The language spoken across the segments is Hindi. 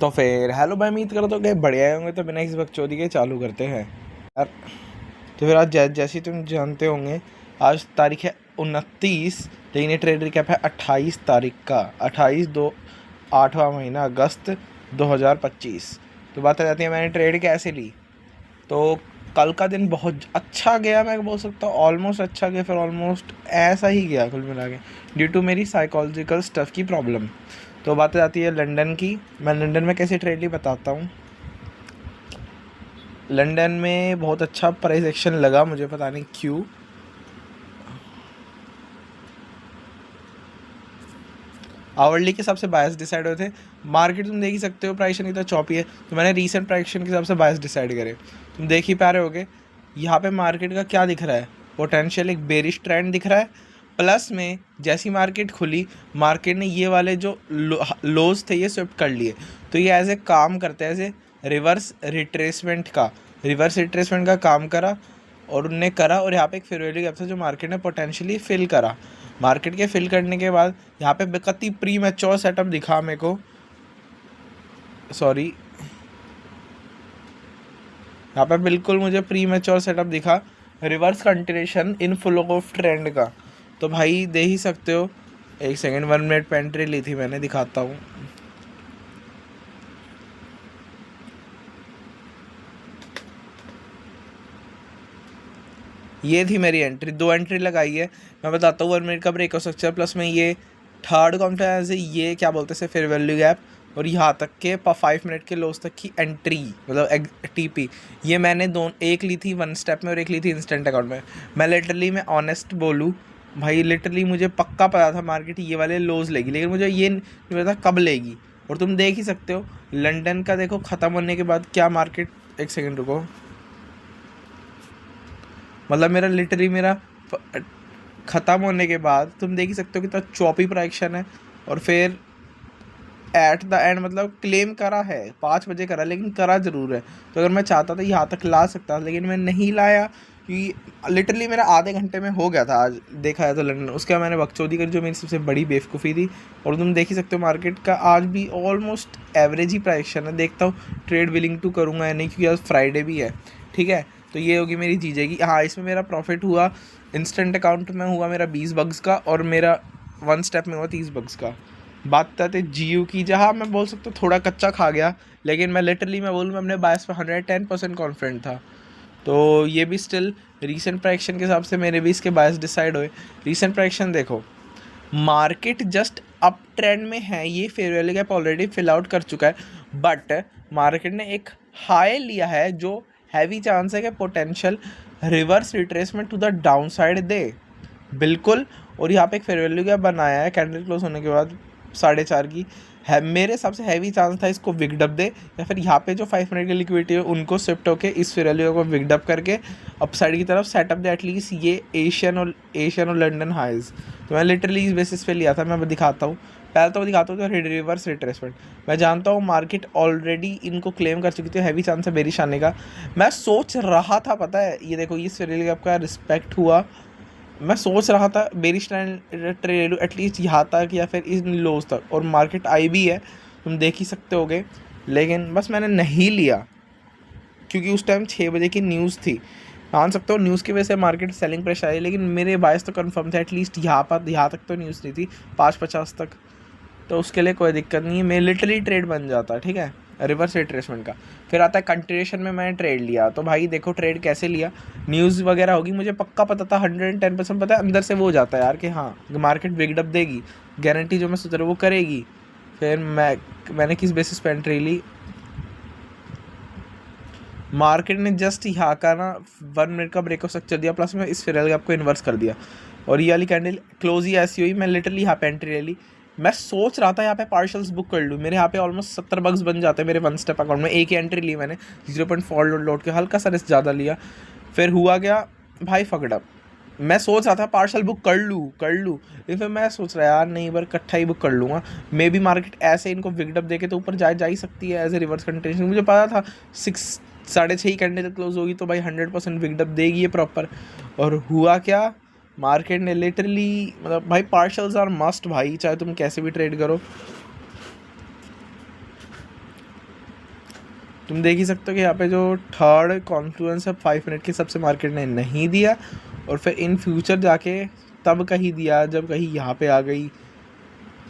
तो फिर हेलो भाई, उम्मीद करो तो गए बढ़िया होंगे। तो बिना किसी बकचोदी के चालू करते हैं यार। तो फिर आज जैसे तुम जानते होंगे, आज तारीख है 29, लेकिन ये ट्रेड रिकैप है 28 तारीख का। 28/2, 8वां महीना, अगस्त 2025। तो बात आ जाती है मैंने ट्रेड कैसे ली। तो कल का दिन बहुत अच्छा गया, मैं बोल सकता हूँ ऑलमोस्ट अच्छा गया, फिर ऑलमोस्ट ऐसा ही गया कुल मिला के, ड्यू टू मेरी साइकोलॉजिकल स्टफ़ की प्रॉब्लम। तो बात आती है लंदन की। मैं लंदन में कैसे ट्रेड ली बताता हूँ। लंदन में बहुत अच्छा प्राइस एक्शन लगा मुझे, पता नहीं क्यों। आवरली के हिसाब से बायस डिसाइड हुए थे। मार्केट तुम देख ही सकते हो, प्राइस कितना चौपी है। तो मैंने रीसेंट प्राइस के हिसाब से बायस डिसाइड करे। तुम देख ही पा रहे होगे यहाँ पे मार्केट का क्या दिख रहा है, पोटेंशियल एक बेरिश ट्रेंड दिख रहा है। प्लस में जैसी मार्केट खुली, मार्केट ने ये वाले जो लोज थे ये स्विफ्ट कर लिए। तो ये एज ए काम करते हैं, एज ए रिवर्स रिट्रेसमेंट का काम करा। और उनने करा, और यहाँ पे एक फेयर वैल्यू गैप था जो मार्केट ने पोटेंशियली फिल करा। मार्केट के फिल करने के बाद यहाँ पे बेकती प्री मैच्योर सेटअप दिखा मेरे को, सॉरी, यहाँ पे बिल्कुल मुझे प्री मैच्योर सेटअप दिखा, reverse continuation in full of trend का। तो भाई दे ही सकते हो। एक सेकेंड, 1 मिनट पे एंट्री ली थी मैंने, दिखाता हूँ। ये थी मेरी एंट्री, 2 एंट्री लगाई है। मैं बताता हूँ 1 मिनट का ब्रेक हो सकता है, प्लस में ये थर्ड कॉन्फ्रेंस है, ये क्या बोलते हैं फेयर वैल्यू गैप, और यहाँ तक के 5 मिनट के लोस तक की एंट्री, मतलब टीपी। ये मैंने एक ली थी 1 स्टेप में और एक ली थी इंस्टेंट अकाउंट में। मैं ऑनेस्ट बोलूँ भाई, लिटरली मुझे पक्का पता था मार्केट ये वाले लोज लेगी, लेकिन मुझे ये नहीं पता कब लेगी। और तुम देख ही सकते हो लंदन का, देखो ख़त्म होने के बाद क्या मार्केट, एक सेकेंड रुको, मतलब मेरा ख़त्म होने के बाद तुम देख ही सकते हो कितना चौपी प्राइक्शन है। और फिर एट द एंड मतलब क्लेम करा है, 5 बजे करा, लेकिन करा ज़रूर है। तो अगर मैं चाहता था यहाँ तक ला सकता था, लेकिन मैं नहीं लाया, क्योंकि लिटरली मेरा आधे घंटे में हो गया था आज देखा है तो लंदन। उसके बाद मैंने बकचोदी करी जो मेरी सबसे बड़ी बेवकूफ़ी थी। और तुम देख ही सकते हो मार्केट का आज भी ऑलमोस्ट एवरेज ही प्राइक्शन है। देखता हूँ ट्रेड विलिंग टू करूँगा या नहीं, क्योंकि आज फ्राइडे भी है। ठीक है, तो ये होगी मेरी जीजे की। हाँ, इसमें मेरा प्रॉफिट हुआ, इंस्टेंट अकाउंट में हुआ मेरा 20 बग्स का, और मेरा 1 स्टेप में हुआ 30 बग्स का। बात आती है जीयू की, जहाँ मैं बोल सकता हूँ थोड़ा कच्चा खा गया, लेकिन मैं बोलूँ मैं अपने बायस पे 110% कॉन्फिडेंट था। तो ये भी स्टिल रीसेंट प्राइक्शन के हिसाब से मेरे भी इसके बायस डिसाइड हुए। रीसेंट प्राइक्शन देखो, मार्केट जस्ट अप ट्रेंड में है, ये fair value gap already fill out कर चुका है, बट मार्केट ने एक हाई लिया है जो हैवी चांस है कि potential reverse retracement to the downside दे, बिल्कुल। और यहाँ पे एक फेयर वैल्यू गैप बनाया है कैंडल क्लोज होने के बाद 4.5 की है। मेरे हिसाब से हैवी चांस था इसको विकडअप दे, या फिर यहाँ पे जो 5 मिनट की लिक्विडिटी है उनको शिफ्ट होकर इस फेयर वैल्यू को विकडअप करके अपसाइड की तरफ सेटअप दे, एटलीस्ट ये एशियन और लंदन हाइज। तो मैं लिटरली इस बेसिस पे लिया था। मैं दिखाता हूँ, पहले तो मैं दिखाता हूँ कि रिवर्स रिट्रेसमेंट। मैं जानता हूँ मार्केट ऑलरेडी इनको क्लेम कर चुकी थी, हैवी चांस है बेरिश आने का। मैं सोच रहा था, पता है, ये देखो इस फेयर वैल्यू का रिस्पेक्ट हुआ। मैं सोच रहा था बेरिश ट्रेड ले लूँ एटलीस्ट यहाँ तक या फिर इन लोज तक, और मार्केट आई भी है, तुम देख ही सकते होगे। लेकिन बस मैंने नहीं लिया, क्योंकि उस टाइम 6 बजे की न्यूज़ थी। मान सकते हो न्यूज़ की वजह से मार्केट सेलिंग प्रेशर आई, लेकिन मेरे बायस तो कंफर्म था, एटलीस्ट यहाँ तक तो न्यूज़ नहीं थी, 5:50 तक। तो उसके लिए कोई दिक्कत नहीं है, मेरे लिटरली ट्रेड बन जाता, ठीक है, रिवर्स रिट्रेसमेंट का। फिर आता है कंटिन्यूशन में मैंने ट्रेड लिया। तो भाई देखो ट्रेड कैसे लिया, न्यूज़ वगैरह होगी, मुझे पक्का पता था, 110% पता है, अंदर से वो हो जाता है यार कि हाँ मार्केट बिगडअप देगी, गारंटी जो मैं सोच रहा हूँ वो करेगी। फिर मैंने किस बेसिस पे एंट्री ली, मार्केट ने जस्ट यहाँ का ना 1 मिनट का ब्रेक ऑफ स्ट्रक्चर दिया, प्लस में इस फिर आपको इन्वर्स कर दिया, और ये वाली कैंडल क्लोज ही ऐसी हुई। मैं लिटरली यहाँ पे एंट्री ले ली। मैं सोच रहा था यहाँ पे पार्शल्स बुक कर लूँ, मेरे यहाँ पे ऑलमोस्ट 70 बग्स बन जाते हैं मेरे 1 स्टेप अकाउंट में। एक ही एंट्री ली मैंने, 0.4 लौट के हल्का सा रिस्क ज़्यादा लिया। फिर हुआ क्या भाई, फकड़अप। मैं सोच रहा था पार्शल बुक कर लूँ, लेकिन फिर मैं सोच रहा यार नहीं, बार इकट्ठा ही बुक कर लूँगा। मे बी मार्केट ऐसे इनको विकडअप देके तो ऊपर जा ही सकती है एज ए रिवर्स कंटिन्यूशन। मुझे पता था 6 साढ़े 6 कैंडल क्लोज होगी तो भाई 100% विकडअप देगी ये प्रॉपर। और हुआ क्या, मार्केट ने लिटरली, मतलब भाई पार्शल्स आर मस्ट भाई, चाहे तुम कैसे भी ट्रेड करो। तुम देख ही सकते हो कि यहाँ पे जो थर्ड कॉन्फ्लुएंस है 5 मिनट के हिसाब से मार्केट ने नहीं दिया, और फिर इन फ्यूचर जाके तब कहीं दिया जब कहीं यहाँ पे आ गई,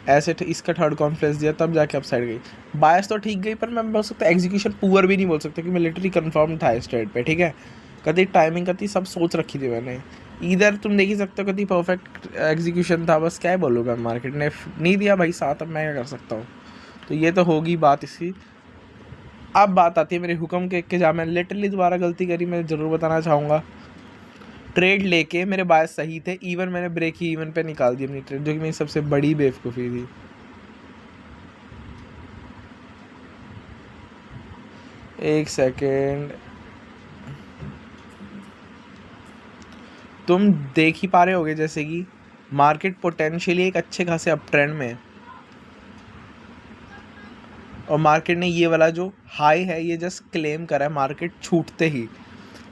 ऐसे इसका थर्ड कॉन्फ्लुएंस दिया तब जाके अपसाइड गई। बायस तो ठीक गई, पर मैं बोल सकता एग्जीक्यूशन पुअर भी नहीं बोल सकता, कि मैं लिटरली कंफर्म था इस ट्रेड पे, ठीक है। कभी टाइमिंग कभी सब सोच रखी थी मैंने, इधर तुम देख ही सकते हो कभी परफेक्ट एग्जीक्यूशन था, बस क्या बोलूँ मैं, मार्केट ने नहीं दिया भाई साथ, अब मैं क्या कर सकता हूँ। तो ये तो होगी बात इसकी। अब बात आती है मेरे हुक्म के जहाँ मैंने लिटरली दोबारा गलती करी, मैं ज़रूर बताना चाहूँगा। ट्रेड लेके मेरे बायस सही थे, इवन मैंने ब्रेक ही इवन पे निकाल दी अपनी ट्रेड, जो कि मेरी सबसे बड़ी बेवकूफ़ी थी। एक सेकेंड, तुम देख ही पा रहे होगे जैसे कि मार्केट पोटेंशियली एक अच्छे खासे अप ट्रेंड में है, और मार्केट ने ये वाला जो हाई है ये जस्ट क्लेम करा है मार्केट छूटते ही।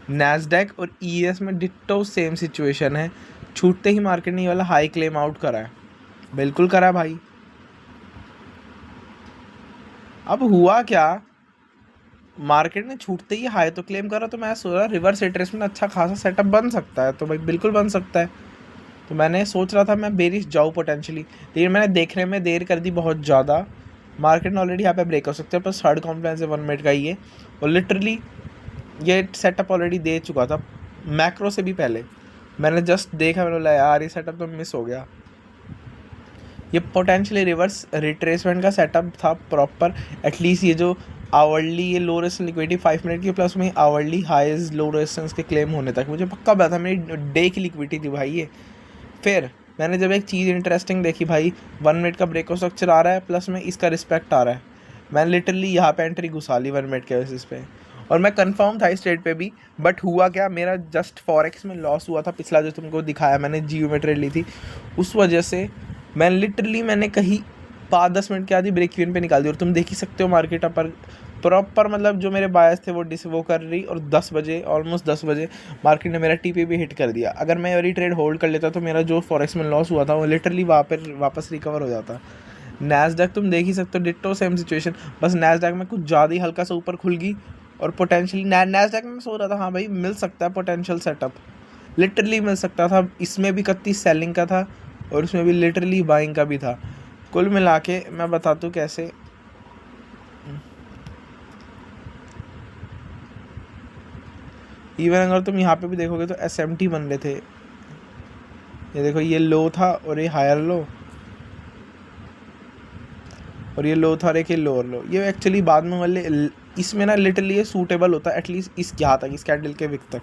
नैस्डैक और ईएस में डिट्टो सेम सिचुएशन है, छूटते ही मार्केट ने ये वाला हाई क्लेम आउट करा है, बिल्कुल करा है भाई। अब हुआ क्या, मार्केट ने छूटते ही हाई तो क्लेम करा, तो मैं सोचा रिवर्स रिट्रेसमेंट अच्छा खासा सेटअप बन सकता है, तो भाई बिल्कुल बन सकता है। तो मैंने सोच रहा था मैं बेरिश जाऊँ पोटेंशियली, लेकिन मैंने देखने में देर कर दी बहुत ज़्यादा। मार्केट ने ऑलरेडी यहाँ पे ब्रेक हो सकते हैं, पर थर्ड कॉन्फ्लुएंस है 1 मिनट का ही है, और लिटरली ये सेटअप ऑलरेडी दे चुका था मैक्रो से भी पहले। मैंने जस्ट देखा, मैंने बोला यार ये सेटअप तो मिस हो गया। ये पोटेंशियली रिवर्स रिट्रेसमेंट का सेटअप था प्रॉपर, एटलीस्ट ये जो आवरली ये लो रेजिस्टेंस लिक्विडिटी 5 मिनट की, प्लस में आवरली हाईएस्ट लो रेजिस्टेंस के क्लेम होने तक मुझे पक्का पता था, मेरी डे की लिक्विडिटी थी भाई ये। फिर मैंने जब एक चीज़ इंटरेस्टिंग देखी भाई, 1 मिनट का ब्रेक स्ट्रक्चर आ रहा है, प्लस में इसका रिस्पेक्ट आ रहा है, मैंने लिटरली यहाँ पे एंट्री घुसा ली 1 मिनट के बेसिस पे, और मैं कंफर्म था इस ट्रेड पे भी। बट हुआ क्या, मेरा जस्ट फॉरेक्स में लॉस हुआ था पिछला, जो तुमको दिखाया मैंने जियो में ट्रेड ली थी, उस वजह से मैंने कहीं 5-10 मिनट के आधी ब्रेक इवन पे निकाल दी। और तुम देख ही सकते हो मार्केट पर प्रॉपर, मतलब जो मेरे बायस थे वो कर रही, और 10 बजे ऑलमोस्ट 10 बजे मार्केट ने मेरा टीपी भी हिट कर दिया। अगर मैं वही ट्रेड होल्ड कर लेता तो मेरा जो फॉरेक्स में लॉस हुआ था वो लिटरली वापस रिकवर हो जाता। नैस्डैक तुम देख ही सकते हो, डिट्टो सेम सिचुएशन, बस नैस्डैक में कुछ ज़्यादा ही हल्का सा ऊपर खुल गई, और पोटेंशियली नैस्डैक में सो रहा था हाँ भाई मिल सकता है पोटेंशियल सेटअप, लिटरली मिल सकता था। इसमें भी कत्ती सेलिंग का था, और उसमें भी लिटरली बाइंग का भी था। कुल मिला के मैं बताता हूँ कैसे। इवन अगर तुम यहाँ पे भी देखोगे तो SMT बन रहे थे, ये देखो ये लो था और ये हायर लो, और ये लो था और एक ये लोअर लो, ये एक्चुअली बाद में वाले इसमें ना लिटरली ये सूटेबल होता है एटलीस्ट इस यहाँ तक, इस कैंडल के विक तक।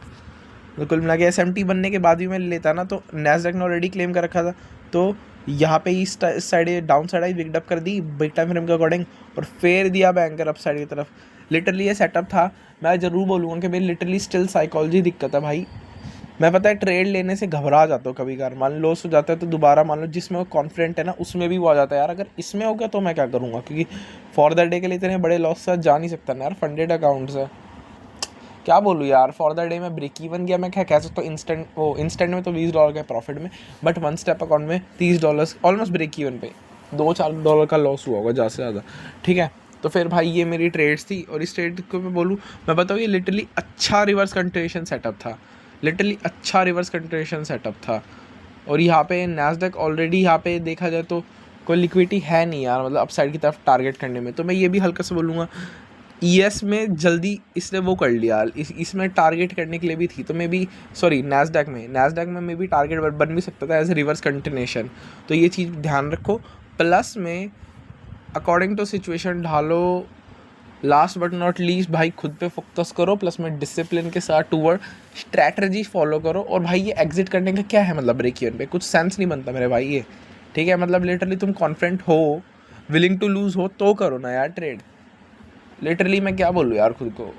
तो कुल मिला के SMT बनने के बाद भी मैं लेता ना, तो नैस्डैक ने ऑलरेडी क्लेम कर रखा था, तो यहाँ पे इस side downside I wicked up कर दी बिग टाइम फ्रेम के अकॉर्डिंग, और फेर दिया बैंकर अप साइड की तरफ। लिटरली ये सेटअप था। मैं ज़रूर बोलूँगा कि मेरी लिटरली स्टिल साइकोलॉजी दिक्कत है भाई। मैं पता है ट्रेड लेने से घबरा जाता हूँ कभी कभार, मान लो लॉस हो जाता है तो दोबारा मान लो जिसमें वो कॉन्फिडेंट है ना उसमें भी वो आ जाता है, यार अगर इसमें हो गया तो मैं क्या करूँगा, क्योंकि फॉर द डे के लिए इतने बड़े लॉस से जा नहीं सकता ना यार, फंडेड अकाउंट से। क्या बोलूँ यार, फॉर द डे में ब्रेक इवन गया, मैं क्या कह सकता हूँ, इंस्टेंट में तो $20 के प्रॉफिट में, बट वन स्टेप अकाउंट में $30 ऑलमोस्ट ब्रेक इवन पे, $2-4 का लॉस हुआ होगा ज़्यादा से ज़्यादा, ठीक है। तो फिर भाई ये मेरी ट्रेड्स थी, और इस ट्रेड को मैं बोलूँ, मैं बताऊँ ये लिटरली अच्छा रिवर्स कंटिन्यूएशन सेटअप था, लिटरली अच्छा रिवर्स कंटिन्यूएशन सेटअप था। और यहाँ पे नैस्डैक ऑलरेडी यहाँ पे देखा जाए तो कोई लिक्विडिटी है नहीं यार, मतलब अपसाइड की तरफ टारगेट करने में। तो मैं ये भी हल्का सा बोलूँगा, ES में जल्दी इसने वो कर लिया, इसमें टारगेट करने के लिए भी थी, तो मे बी सॉरी नैस्डैक में मे बी टारगेट बन भी सकता था एज ए रिवर्स कंटिन्यूएशन। तो ये चीज़ ध्यान रखो। प्लस में अकॉर्डिंग टू सिचुएशन ढालो। लास्ट बट नॉट लीस्ट भाई खुद पे फोकस करो, प्लस में डिसिप्लिन के साथ टूवर्ड स्ट्रैटेजी फॉलो करो। और भाई ये एग्जिट करने का क्या है मतलब, ब्रेक इवन पे कुछ सेंस नहीं बनता मेरे भाई ये, ठीक है। मतलब लिटरली तुम कॉन्फिडेंट हो, विलिंग टू लूज़ हो तो करो ना यार ट्रेड। लिटरली मैं क्या बोलूँ यार, खुद को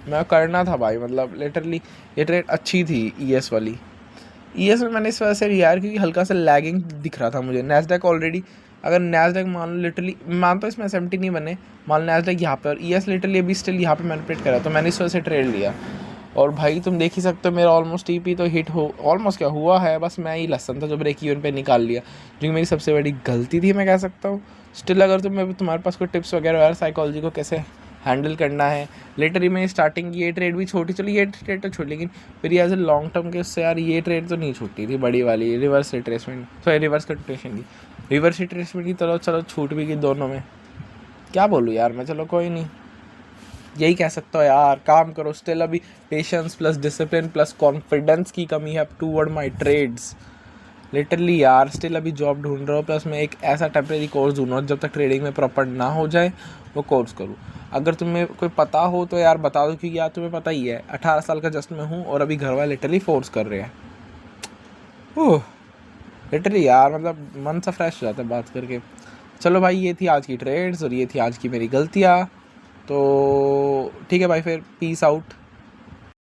मैं करना था भाई, मतलब लिटरली ये ट्रेड अच्छी थी ES वाली। ES में मैंने इस वजह से यार क्योंकि हल्का सा लैगिंग दिख रहा था मुझे। नैस्डैक ऑलरेडी, अगर नैस्डैक मान लो लिटरली मानता हूँ इसमें SMT नहीं बने, मान लो नैस्डैक यहाँ पे और ES लिटरली अभी स्टिल यहाँ पे मैनिपुलेट करा, तो मैंने इस वजह से ट्रेड लिया। और भाई तुम देख ही सकते हो मेरा ऑलमोस्ट TP तो हिट हो, ऑलमोस्ट क्या हुआ है, बस मैं ही लसन था जो ब्रेक इवन पे निकाल लिया, जो कि मेरी सबसे बड़ी गलती थी मैं कह सकता हूँ। स्टिल अगर तुम्हारे पास कोई टिप्स वगैरह यार साइकोलॉजी को कैसे हैंडल करना है। लिटरली मैं स्टार्टिंग ये ट्रेड भी छोटी, चलो ये ट्रेड तो छोटी, लेकिन फिर एज ए लॉन्ग टर्म के उससे यार ये ट्रेड तो नहीं छूटती थी, बड़ी वाली reverse retracement, sorry reverse continuation की, रिवर्स रिट्रेसमेंट की चलो छूट भी गई दोनों में, क्या बोलूँ यार मैं, चलो कोई नहीं, यही कह सकता हूँ यार, काम करो स्टिल, अभी patience plus discipline plus confidence की कमी है टूवर्ड माई ट्रेड्स लिटरली यार, स्टिल अभी जॉब ढूंढ रहा हूँ, प्लस मैं एक ऐसा टेम्प्रेरी कोर्स ढूंढ रहा हूँ जब तक ट्रेडिंग में प्रॉपर ना हो जाए वो कोर्स करूँ। अगर तुम्हें कोई पता हो तो यार बता दो, क्योंकि यार तुम्हें पता ही है 18 साल का जस्ट मैं हूँ और अभी घर वाले लिटरली फोर्स कर रहे हैं। ओह लिटरली यार मतलब मन सा फ्रेश हो जाता है बात करके। चलो भाई ये थी आज की ट्रेड्स और ये थी आज की मेरी गलतियाँ, तो ठीक है भाई, फिर पीस आउट।